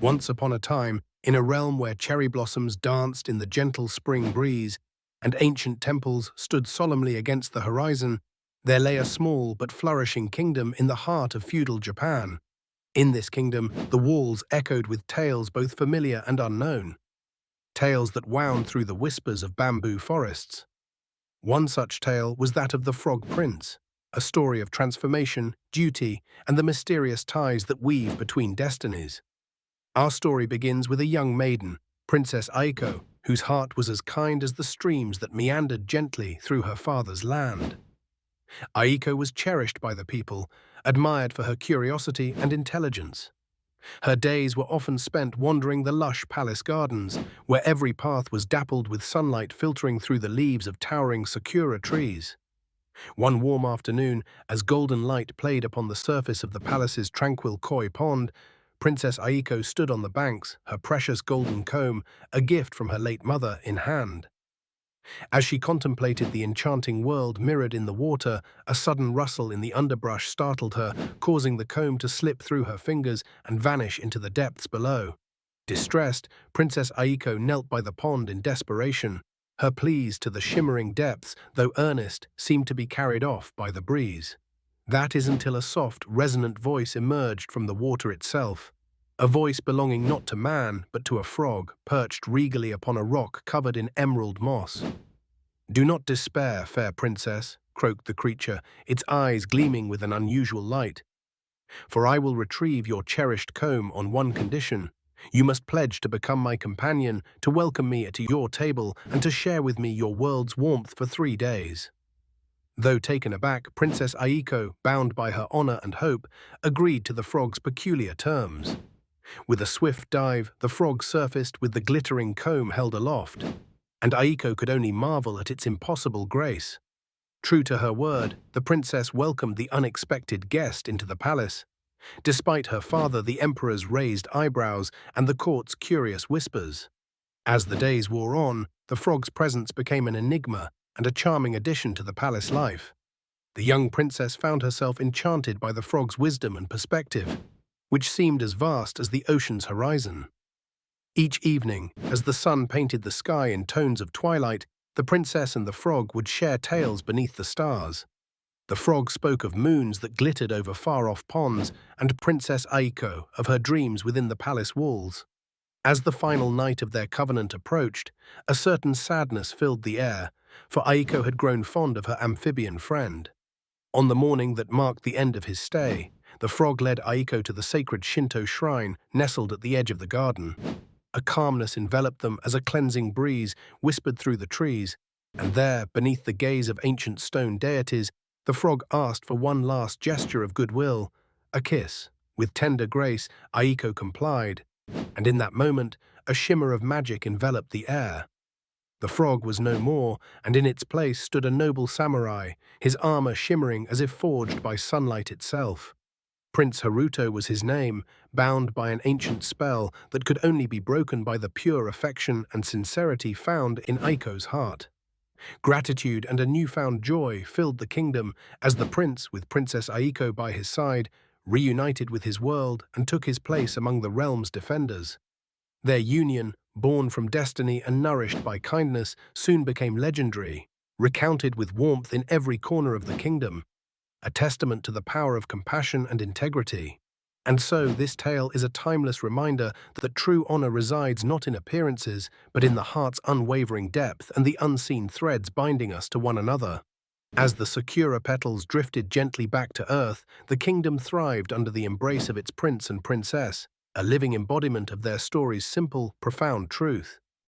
Once upon a time, in a realm where cherry blossoms danced in the gentle spring breeze and ancient temples stood solemnly against the horizon, there lay a small but flourishing kingdom in the heart of feudal Japan. In this kingdom, the walls echoed with tales both familiar and unknown, tales that wound through the whispers of bamboo forests. One such tale was that of the Frog Prince, a story of transformation, duty, and the mysterious ties that weave between destinies. Our story begins with a young maiden, Princess Aiko, whose heart was as kind as the streams that meandered gently through her father's land. Aiko was cherished by the people, admired for her curiosity and intelligence. Her days were often spent wandering the lush palace gardens, where every path was dappled with sunlight filtering through the leaves of towering sakura trees. One warm afternoon, as golden light played upon the surface of the palace's tranquil koi pond, Princess Aiko stood on the banks, her precious golden comb, a gift from her late mother, in hand. As she contemplated the enchanting world mirrored in the water, a sudden rustle in the underbrush startled her, causing the comb to slip through her fingers and vanish into the depths below. Distressed, Princess Aiko knelt by the pond in desperation. Her pleas to the shimmering depths, though earnest, seemed to be carried off by the breeze. That is until a soft, resonant voice emerged from the water itself. A voice belonging not to man, but to a frog, perched regally upon a rock covered in emerald moss. "Do not despair, fair princess," croaked the creature, its eyes gleaming with an unusual light. "For I will retrieve your cherished comb on one condition. You must pledge to become my companion, to welcome me at your table, and to share with me your world's warmth for 3 days." Though taken aback, Princess Aiko, bound by her honor and hope, agreed to the frog's peculiar terms. With a swift dive, the frog surfaced with the glittering comb held aloft, and Aiko could only marvel at its impossible grace. True to her word, the princess welcomed the unexpected guest into the palace, despite her father the emperor's raised eyebrows and the court's curious whispers. As the days wore on, the frog's presence became an enigma and a charming addition to the palace life. The young princess found herself enchanted by the frog's wisdom and perspective, which seemed as vast as the ocean's horizon. Each evening, as the sun painted the sky in tones of twilight, the princess and the frog would share tales beneath the stars. The frog spoke of moons that glittered over far-off ponds, and Princess Aiko of her dreams within the palace walls. As the final night of their covenant approached, a certain sadness filled the air, for Aiko had grown fond of her amphibian friend. On the morning that marked the end of his stay, the frog led Aiko to the sacred Shinto shrine nestled at the edge of the garden. A calmness enveloped them as a cleansing breeze whispered through the trees, and there, beneath the gaze of ancient stone deities, the frog asked for one last gesture of goodwill, a kiss. With tender grace, Aiko complied, and in that moment, a shimmer of magic enveloped the air. The frog was no more, and in its place stood a noble samurai, his armor shimmering as if forged by sunlight itself. Prince Haruto was his name, bound by an ancient spell that could only be broken by the pure affection and sincerity found in Aiko's heart. Gratitude and a newfound joy filled the kingdom as the prince, with Princess Aiko by his side, reunited with his world and took his place among the realm's defenders. Their union, born from destiny and nourished by kindness, soon became legendary, recounted with warmth in every corner of the kingdom, a testament to the power of compassion and integrity. And so this tale is a timeless reminder that true honor resides not in appearances, but in the heart's unwavering depth and the unseen threads binding us to one another. As the sakura petals drifted gently back to earth, the kingdom thrived under the embrace of its prince and princess, a living embodiment of their story's simple, profound truth.